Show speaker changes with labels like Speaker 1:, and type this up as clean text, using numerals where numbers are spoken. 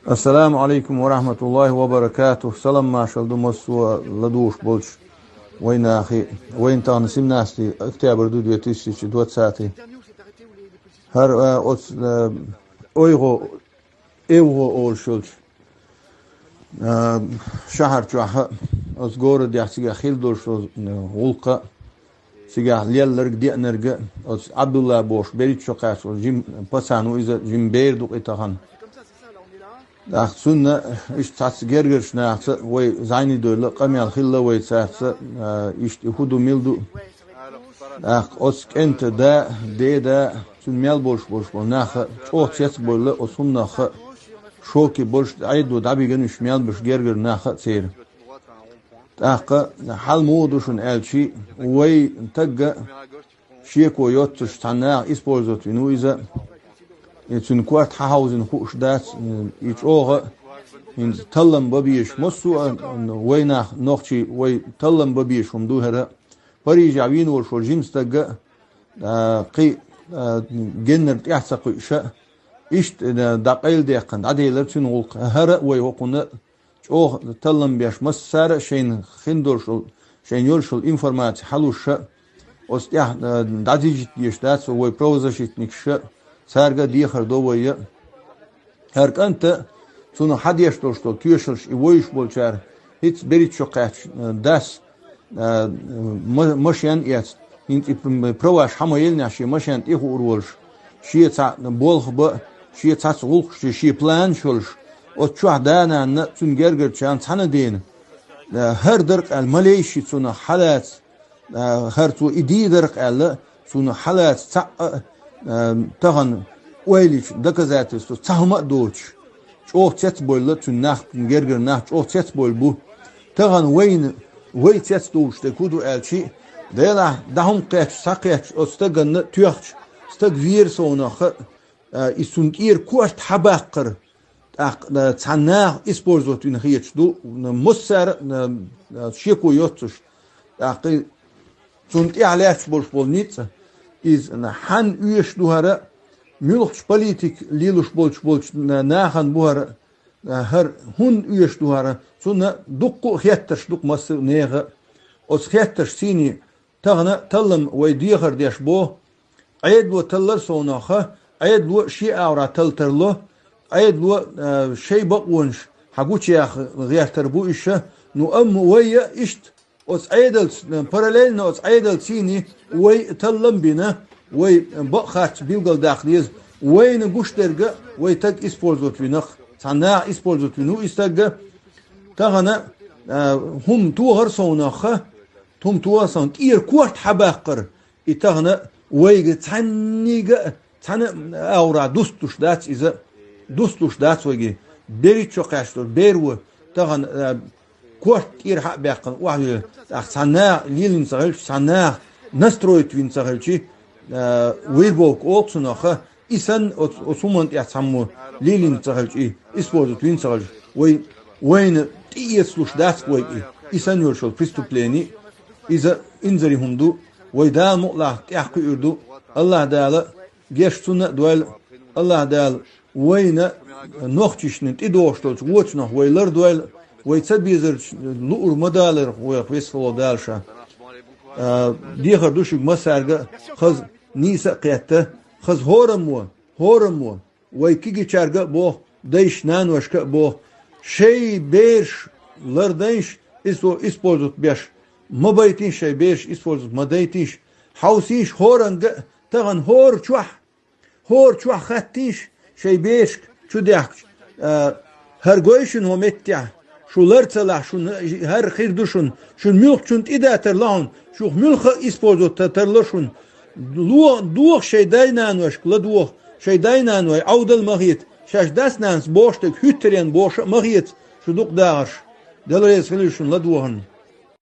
Speaker 1: السلام عليكم ورحمة الله وبركاته. سلام ما شاء الله مسوا لدوش بولش وين أخي وين تانسيم ناستي اكتوبر دو 2020 هر أوس أيغو أول شولش شهر جاه أوس غور ديحسي خيل دور شو غلقة سيجاه ليل لرق دي نرق أوس عبد الله بوش بريت شو قاس جيم بسانو إذا جيم بير دوق إتاهن أخ سنة إيش تحس جرجرش ناخس وي زيني دول قمي الخلة وي تحس إيش يهودو ميلدو أخ أسك أنت دا سن ميل بولش ناخ أو تيس بول أسون ناخ شوكي بولش عيدو دابي جنوش ميل بش جرجر ناخ تير أخ حال مودوشن ألشي وي تجا شيكو يوتش تناخ إسبولزوت وينو إذا يتون كوارت حاوزن خوش دات يتوغا إن تلم ببيش مسو ويناخ نوخشي وي تلم ببيش هم دوهرا بريج عوين ورشو جيمستاقا قي جنر تيحساقو إشاء إشت داقيل ديقن عديلر تون غلق هرا وي وقونا اوغ تلم بيش مسارة شين خندورشو شين يورشو إنفورماتي حلوشا وستيح داديجت يشتات وي بروزاشيت نكشا سارجا ديخر دووية هرك أنت سونو حد يشتوشتو كيوشلش يويش بولشار هيتس بريت شقات داس مشيان يات انت برواش حما يلناشي مشيان إيخو أرولش شيء تا بولخ با شيء تا تغلق شيء بلان شولش وتشوح دانا نتون جرجر شان تانا دين هر درك الماليشي سونو حالات هر تو إدي درك على سونو حالات تا تغن ويليش دكزاتس تهما دوتش شو تيت بول تون ناخ جرجر ناخ شو تيت بول بو تغن وي تيت دوش تكودو الشي ديلا دهم قيت ساقيت استغن تيخش استغ فير سونخ يسونكير كوشت حباقر تناخ اسبورزوت ان هيتش دو مسر شيكو يوتش اقي سونتي عليك بول نيت إز حن يش دوهرة ملخش بوليتيك ليلوش بولش ناخن بوهرة هر هن يش دوهرة سونا دقو خيتش دق مصر نيغة أس خيتش سيني تغنى تلم ويديخر ديش بو عيد لو تلر سوناخة عيد لو شيء أورا تلترلو عيد لو شيء بقونش حقوش ياخ غير تربو إيشه نو ويا إشت أس عيدل parallel نو أس عيدل سيني وي تلم بينا وي بقخات بيلقل داخليز وي نقوش درجة وي تك إسبولزوت وينخ تنا إسبولزوت وينو إستجا تغنى هم توهر صونخة هم توهر صون إير كورت حباقر إتغنى وي تنيجا تنا أورا دوستوش دات إذا دوستوش دات ويجي بريتشو قاشتور بيرو تغنى كورت إير حباقر واحد أحسنا ليلين صغير سنا настроить вин цагалчи вирбок оксунаха исан осумонт яцаму лилин цагалчи используют вин цагалч войн тиеслуш дацкой исан юршол преступлений иза инзари хумду войда мула тяхку урду аллах даала гештуна дуал аллах даал война нохчишнин идоштолч вочнах войлар дуал войцабизер лур мадалер вой фесфол далша ديخر دوشك مسارجا خز نيسا قيادته خز هورمو ويكيجي شارجا بو دايش نانوشكا بو شي بيرش لردينش используют بيش ما بايتينش شي بيرش используют ما دايتينش حوسينش هورنجا تغن هور چوح خاتينش شي بيرش شو ديحك هرگويشن هو متيح شو لرتلا شو هر خير دوشن شو ملخ شون إذا ترلون شو ملخ إسبوزو ترلشون دوخ شيء داينانوش كلا دوخ شيء داينانوي عودل مغيت شاش داس نانس بوشتك هترين بوش مغيت شو دوق داعش دلريز خليشون لا دوهن